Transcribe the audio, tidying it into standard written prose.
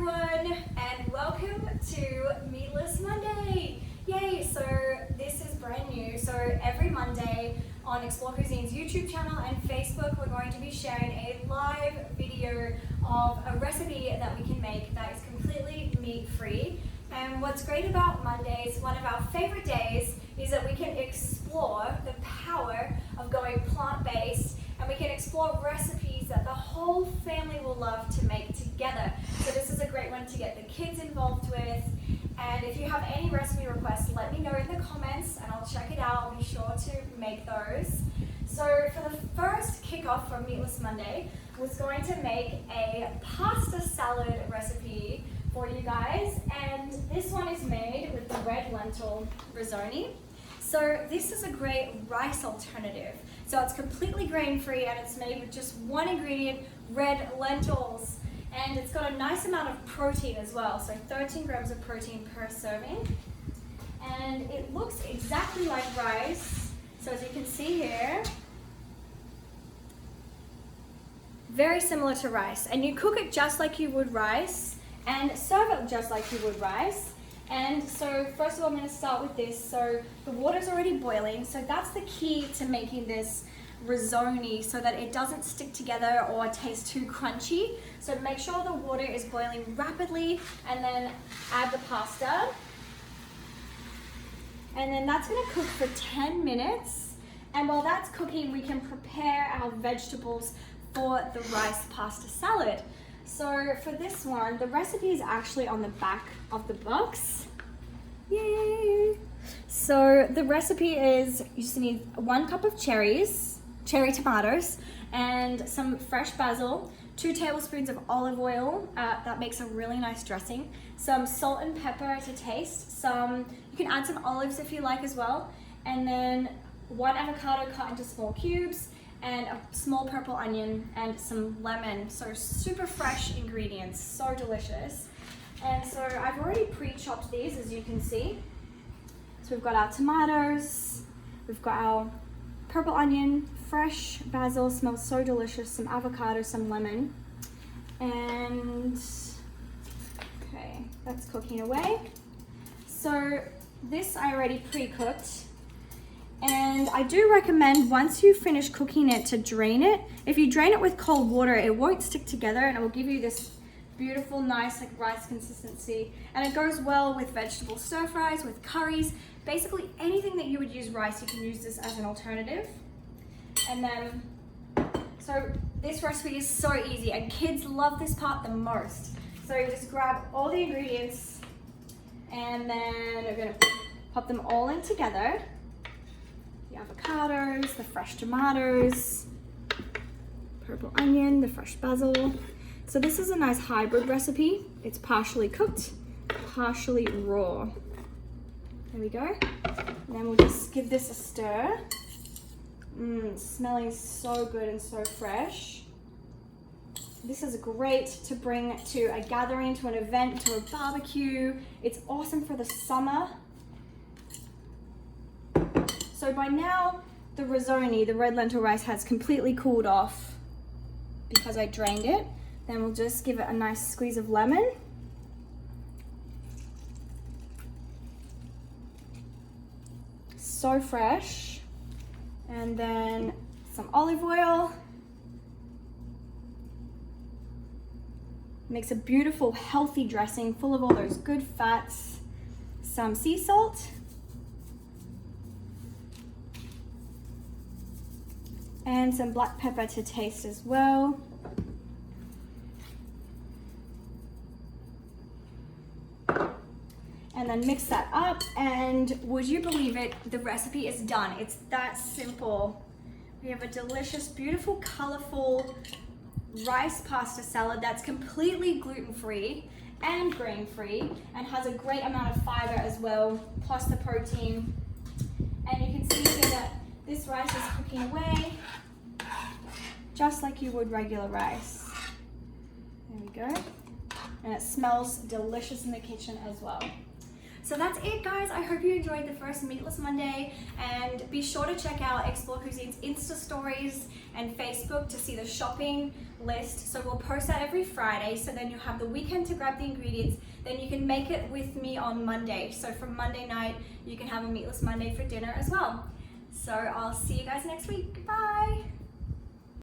everyone, and welcome to Meatless Monday. Yay! So this is brand new. So every Monday on Explore Cuisine's YouTube channel and Facebook, we're going to be sharing a live video of a recipe that we can make that is completely meat-free. And what's great about Mondays, one of our favorite days, is that we can explore the power of going plant-based, and we can explore recipes that the whole family will love to make together. So this is a great one to get the kids involved with. And if you have any recipe requests, let me know in the comments and I'll check it out. I'll be sure to make those. So for the first kickoff for Meatless Monday, I was going to make a pasta salad recipe for you guys. And this one is made with the red lentil risoni. So this is a great rice alternative. So it's completely grain-free and it's made with just one ingredient, red lentils. And it's got a nice amount of protein as well, so 13 grams of protein per serving. And it looks exactly like rice. So as you can see here, very similar to rice. And you cook it just like you would rice and serve it just like you would rice. And so first of all, I'm going to start with this. So the water's already boiling, so that's the key to making this risoni, so that it doesn't stick together or taste too crunchy. So make sure the water is boiling rapidly and then add the pasta. And then that's going to cook for 10 minutes. And while that's cooking, we can prepare our vegetables for the rice pasta salad. So for this one, the recipe is actually on the back of the box. Yay! So the recipe is, you just need 1 cup of cherry tomatoes, and some fresh basil, 2 tablespoons of olive oil, that makes a really nice dressing, some salt and pepper to taste, you can add some olives if you like as well, and then 1 avocado cut into small cubes, and a small purple onion, and some lemon. So super fresh ingredients, so delicious. And so I've already pre-chopped these, as you can see. So we've got our tomatoes, we've got our purple onion, fresh basil, smells so delicious, some avocado, some lemon. And okay, that's cooking away. So this I already pre-cooked. And I do recommend once you finish cooking it to drain it. If you drain it with cold water, it won't stick together and it will give you this beautiful, nice like rice consistency. And it goes well with vegetable stir fries, with curries, basically anything that you would use rice, you can use this as an alternative. And then, so this recipe is so easy and kids love this part the most. So you just grab all the ingredients and then we're gonna pop them all in together. The avocados, the fresh tomatoes, purple onion, the fresh basil. So this is a nice hybrid recipe. It's partially cooked, partially raw. There we go. And then we'll just give this a stir. Smelling so good and so fresh. This is great to bring to a gathering, to an event, to a barbecue. It's awesome for the summer. So by now, the risoni, the red lentil rice, has completely cooled off because I drained it. Then we'll just give it a nice squeeze of lemon. So fresh. And then some olive oil. Makes a beautiful, healthy dressing full of all those good fats. Some sea salt. And some black pepper to taste as well. And then mix that up, and would you believe it, the recipe is done. It's that simple. We have a delicious, beautiful, colorful rice pasta salad that's completely gluten-free and grain-free and has a great amount of fiber as well, plus the protein. And you can see here that this rice is cooking away just like you would regular rice. There we go. And it smells delicious in the kitchen as well. So that's it, guys. I hope you enjoyed the first Meatless Monday, and be sure to check out Explore Cuisine's Insta stories and Facebook to see the shopping list. So we'll post that every Friday, so then you'll have the weekend to grab the ingredients, then you can make it with me on Monday. So from Monday night, you can have a Meatless Monday for dinner as well. So I'll see you guys next week. Bye.